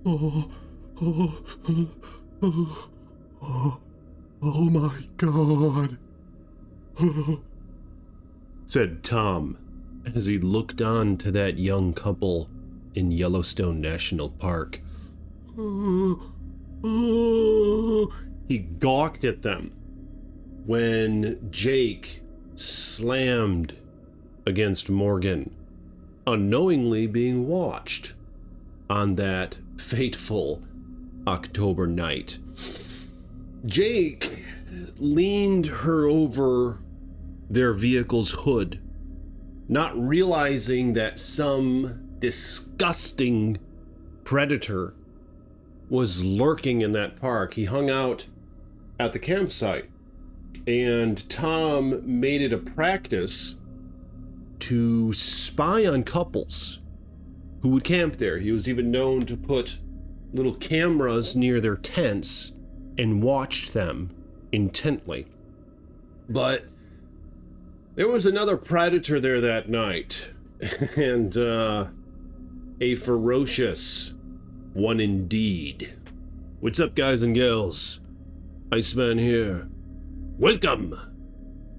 Oh, oh, oh, oh, oh my God, said Tom as he looked on to that young couple in Yellowstone National Park. He gawked at them when Jake slammed against Morgan, unknowingly being watched on that fateful October night. Jake leaned her over their vehicle's hood, not realizing that some disgusting predator was lurking in that park. He hung out at the campsite, and Tom made it a practice to spy on couples who would camp there. He was even known to put little cameras near their tents and watched them intently. But there was another predator there that night, and a ferocious one indeed. What's up, guys and gals? Iceman here. Welcome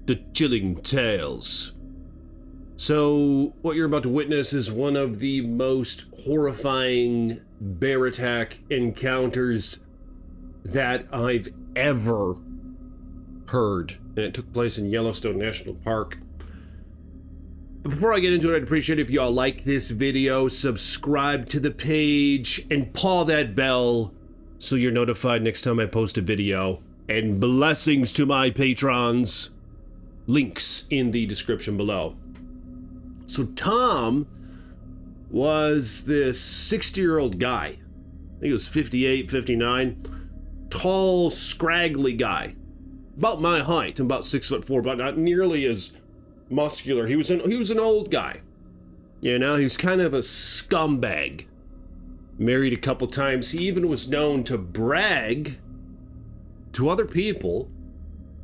to Chilling Tales. So, what you're about to witness is one of the most horrifying bear attack encounters that I've ever heard, and it took place in Yellowstone National Park. But before I get into it, I'd appreciate it if y'all like this video, subscribe to the page, and paw that bell so you're notified next time I post a video. And blessings to my patrons. Links in the description below. So Tom was this 60-year-old guy. I think he was 58, 59. Tall, scraggly guy. About my height, about 6'4", but not nearly as muscular. He was an old guy. You know, he was kind of a scumbag. Married a couple times. He even was known to brag to other people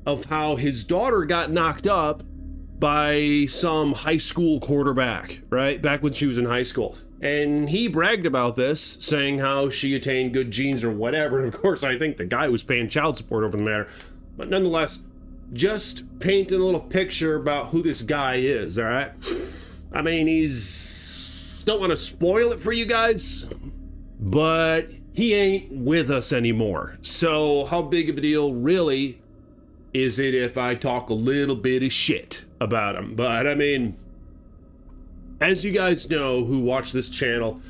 of how his daughter got knocked up by some high school quarterback, right? Back when she was in high school. And he bragged about this, saying how she attained good genes or whatever. And of course, I think the guy was paying child support over the matter. But nonetheless, just painting a little picture about who this guy is, all right? I mean, don't want to spoil it for you guys, but he ain't with us anymore. So how big of a deal really is it if I talk a little bit of shit about him? But I mean, as you guys know who watch this channel,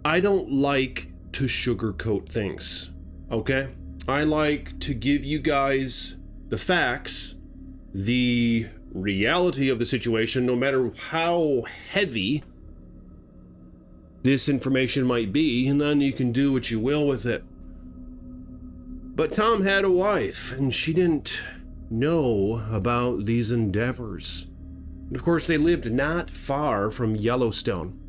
I don't like to sugarcoat things, okay? I like to give you guys the facts, the reality of the situation, no matter how heavy this information might be, and then you can do what you will with it. But Tom had a wife, and she didn't know about these endeavors. And of course, they lived not far from Yellowstone,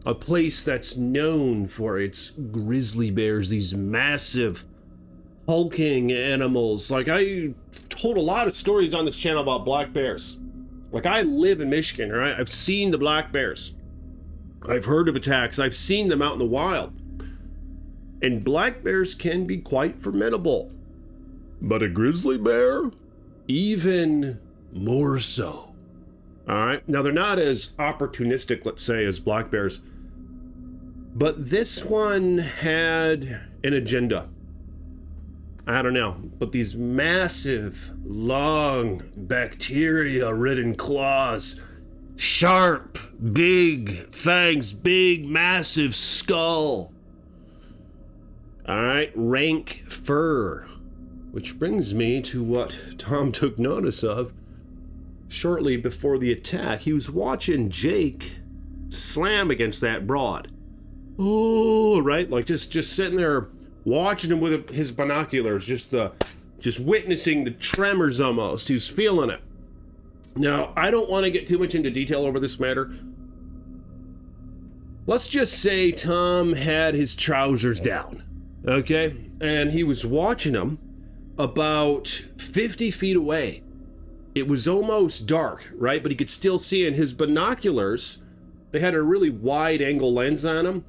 a place that's known for its grizzly bears, these massive, hulking animals. Like, I told a lot of stories on this channel about black bears. Like, I live in Michigan, right? I've seen the black bears. I've heard of attacks. I've seen them out in the wild. And black bears can be quite formidable. But a grizzly bear? Even more so. All right. Now, they're not as opportunistic, let's say, as black bears. But this one had an agenda. I don't know. But these massive, long, bacteria-ridden claws, sharp, big fangs, big, massive skull. All right, rank fur. Which brings me to what Tom took notice of shortly before the attack. He was watching Jake slam against that broad. Oh, right, like just sitting there watching him with his binoculars, just witnessing the tremors almost. He was feeling it. Now, I don't want to get too much into detail over this matter. Let's just say Tom had his trousers down, okay? And he was watching him about 50 feet away. It was almost dark, right? But he could still see in his binoculars. They had a really wide angle lens on them.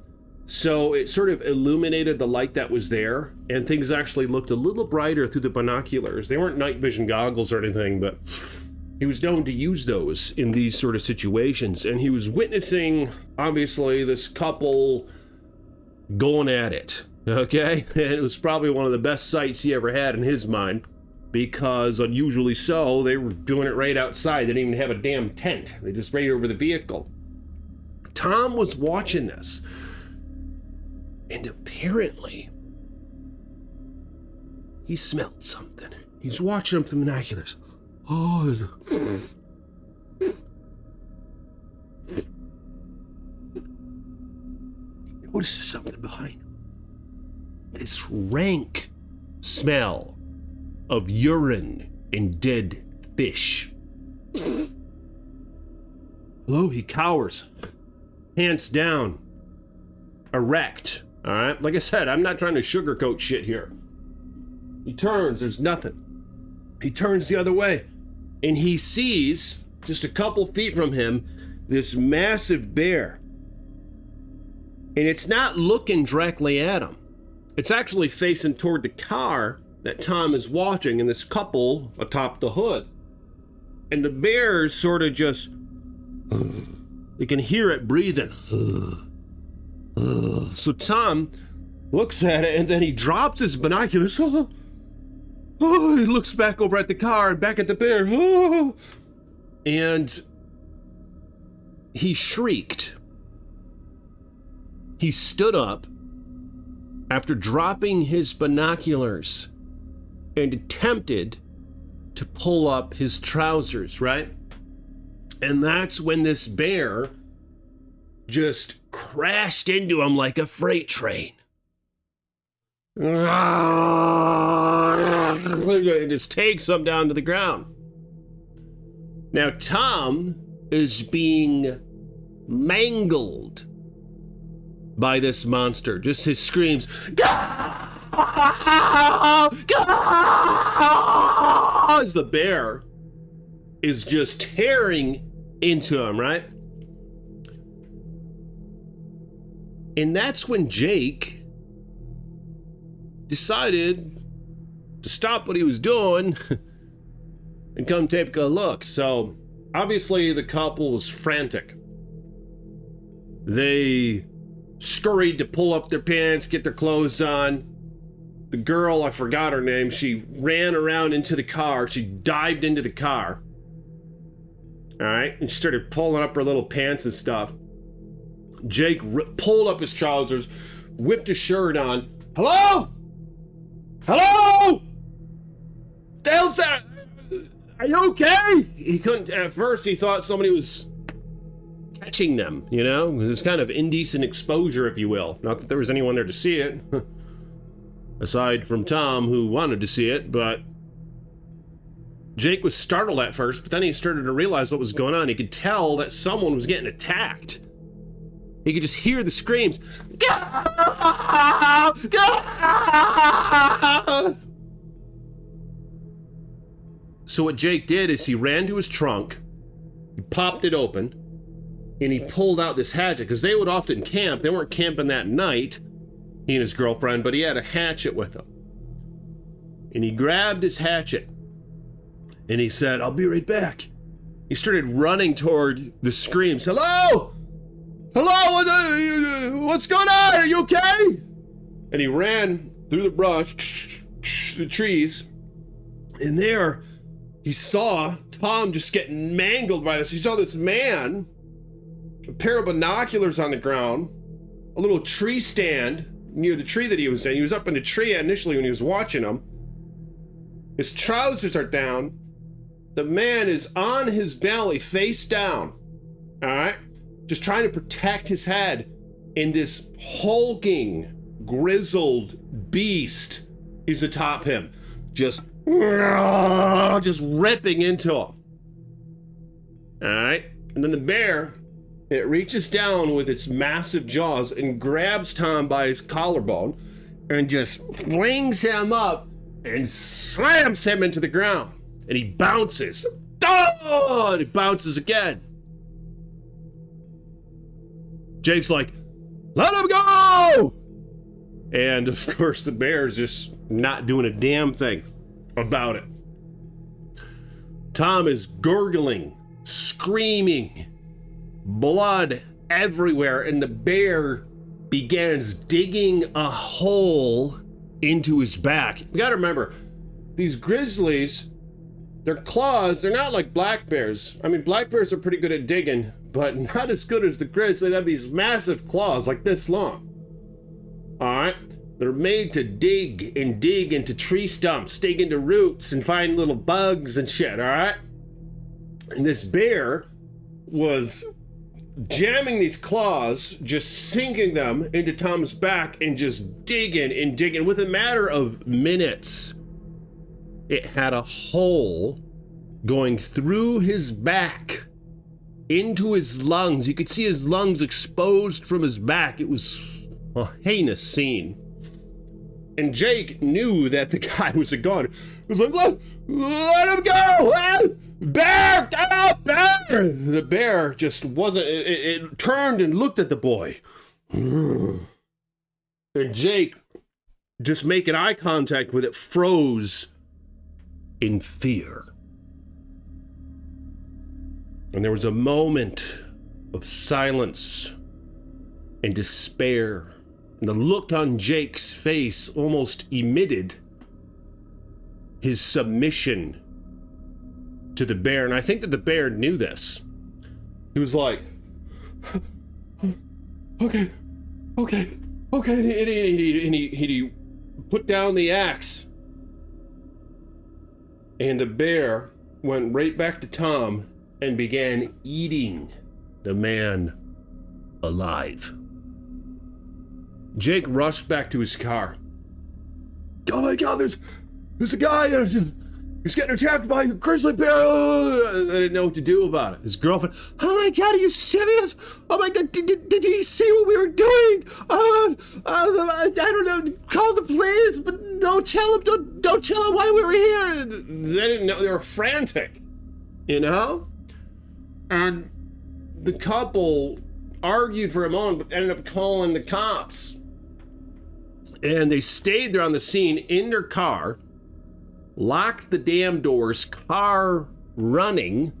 So it sort of illuminated the light that was there, and things actually looked a little brighter through the binoculars. They weren't night vision goggles or anything, but he was known to use those in these sort of situations. And he was witnessing, obviously, this couple going at it, okay? And it was probably one of the best sights he ever had in his mind, because unusually so, they were doing it right outside. They didn't even have a damn tent. They just right over the vehicle. Tom was watching this. And apparently, he smelled something. He's watching them through binoculars. Oh, he notices something behind him. This rank smell of urine and dead fish. Hello, he cowers. Pants down. Erect. All right, like I said, I'm not trying to sugarcoat shit here. He turns, there's nothing. He turns the other way, and he sees, just a couple feet from him, this massive bear. And it's not looking directly at him. It's actually facing toward the car that Tom is watching, and this couple atop the hood. And the bear is sort of just, you can hear it breathing. So Tom looks at it, and then he drops his binoculars. He looks back over at the car and back at the bear. And he shrieked. He stood up after dropping his binoculars and attempted to pull up his trousers, right? And that's when this bear just crashed into him like a freight train. It just takes him down to the ground. Now Tom is being mangled by this monster. Just his screams. As the bear is just tearing into him, right? And that's when Jake decided to stop what he was doing and come take a look. So obviously the couple was frantic. They scurried to pull up their pants, get their clothes on. The girl, I forgot her name, she ran around into the car. She dived into the car. All right, and started pulling up her little pants and stuff. Jake pulled up his trousers, whipped his shirt on. Hello? Hello? What the hell's that? Are you okay? He couldn't, at first he thought somebody was catching them, you know? It was kind of indecent exposure, if you will. Not that there was anyone there to see it. Aside from Tom, who wanted to see it, but Jake was startled at first, but then he started to realize what was going on. He could tell that someone was getting attacked. He could just hear the screams. So what Jake did is he ran to his trunk, he popped it open, and he pulled out this hatchet, because they would often camp. They weren't camping that night, he and his girlfriend, but he had a hatchet with him. And he grabbed his hatchet, and he said, "I'll be right back." He started running toward the screams. Hello? Hello? What's going on? Are you okay? And he ran through the brush, the trees, and there he saw Tom just getting mangled by this. He saw this man, a pair of binoculars on the ground, a little tree stand near the tree that he was in. He was up in the tree initially when he was watching him. His trousers are down. The man is on his belly, face down. All right? Just trying to protect his head. And this hulking, grizzled beast is atop him. Just ripping into him. All right? And then the bear, it reaches down with its massive jaws and grabs Tom by his collarbone and just flings him up and slams him into the ground. And he bounces. Oh! And he bounces again. Jake's like, "Let him go!" And of course, the bear's just not doing a damn thing about it. Tom is gurgling, screaming, blood everywhere, and the bear begins digging a hole into his back. You gotta remember, these grizzlies, their claws, they're not like black bears. I mean, black bears are pretty good at digging, but not as good as the grizzly. They have these massive claws like this long. All right? They're made to dig and dig into tree stumps, dig into roots and find little bugs and shit, all right? And this bear was jamming these claws, just sinking them into Tom's back and just digging and digging. Within a matter of minutes, it had a hole going through his back into his lungs. You could see his lungs exposed from his back. It was a heinous scene. And Jake knew that the guy was a gun. He was like, let him go! Bear, get out, bear! The bear just wasn't, it turned and looked at the boy. And Jake, just making eye contact with it, froze in fear. And there was a moment of silence and despair. And the look on Jake's face almost emitted his submission to the bear. And I think that the bear knew this. He was like, okay. And he put down the axe. And the bear went right back to Tom and began eating the man alive. Jake rushed back to his car. Oh my God, there's a guy, he's getting attacked by a grizzly bear. I didn't know what to do about it. His girlfriend, oh my God, are you serious? Oh my God, did he see what we were doing? I don't know, call the police, but don't tell him why we were here. They didn't know, they were frantic, you know? And the couple argued for a moment, but ended up calling the cops. And they stayed there on the scene in their car, locked the damn doors, car running.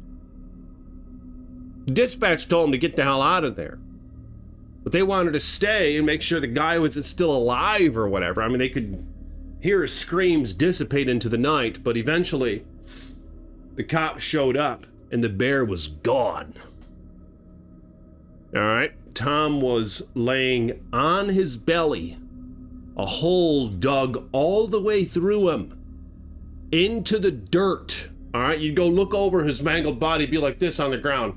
Dispatch told them to get the hell out of there. But they wanted to stay and make sure the guy was still alive or whatever. I mean, they could hear his screams dissipate into the night, but eventually the cops showed up and the bear was gone. All right, Tom was laying on his belly, a hole dug all the way through him into the dirt. All right, you'd go look over his mangled body, be like this on the ground,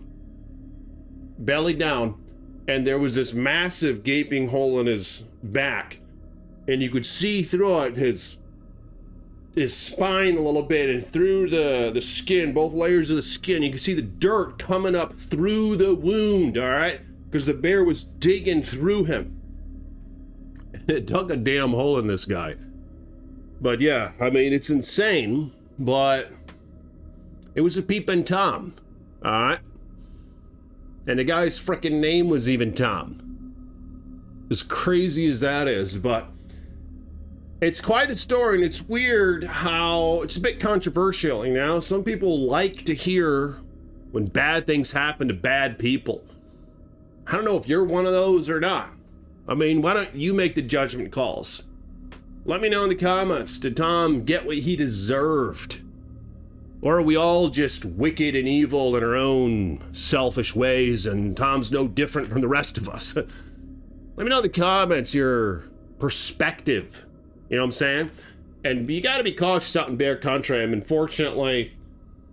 belly down, and there was this massive gaping hole in his back, and you could see through it his spine a little bit, and through the skin, both layers of the skin. You could see the dirt coming up through the wound, all right? Because the bear was digging through him. It dug a damn hole in this guy. But yeah, I mean, it's insane, but it was a Peeping Tom, all right? And the guy's freaking name was even Tom. As crazy as that is, but it's quite a story, and it's weird how it's a bit controversial, you know? Some people like to hear when bad things happen to bad people. I don't know if you're one of those or not. I mean, why don't you make the judgment calls? Let me know in the comments. Did Tom get what he deserved? Or are we all just wicked and evil in our own selfish ways, and Tom's no different from the rest of us? Let me know in the comments your perspective. You know what I'm saying? And you gotta be cautious out in bear country. I mean, fortunately,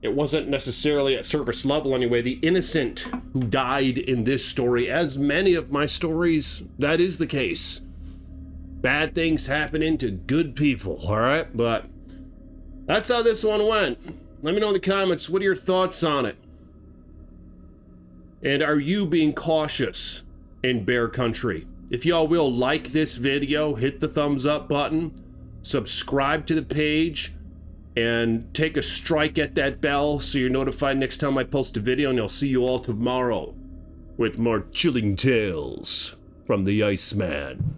it wasn't necessarily at surface level anyway. The innocent who died in this story, as many of my stories, that is the case. Bad things happening to good people, all right? But that's how this one went. Let me know in the comments, what are your thoughts on it? And are you being cautious in bear country? If y'all will like this video, hit the thumbs up button, subscribe to the page, and take a strike at that bell so you're notified next time I post a video, and I'll see you all tomorrow with more chilling tales from the Iceman.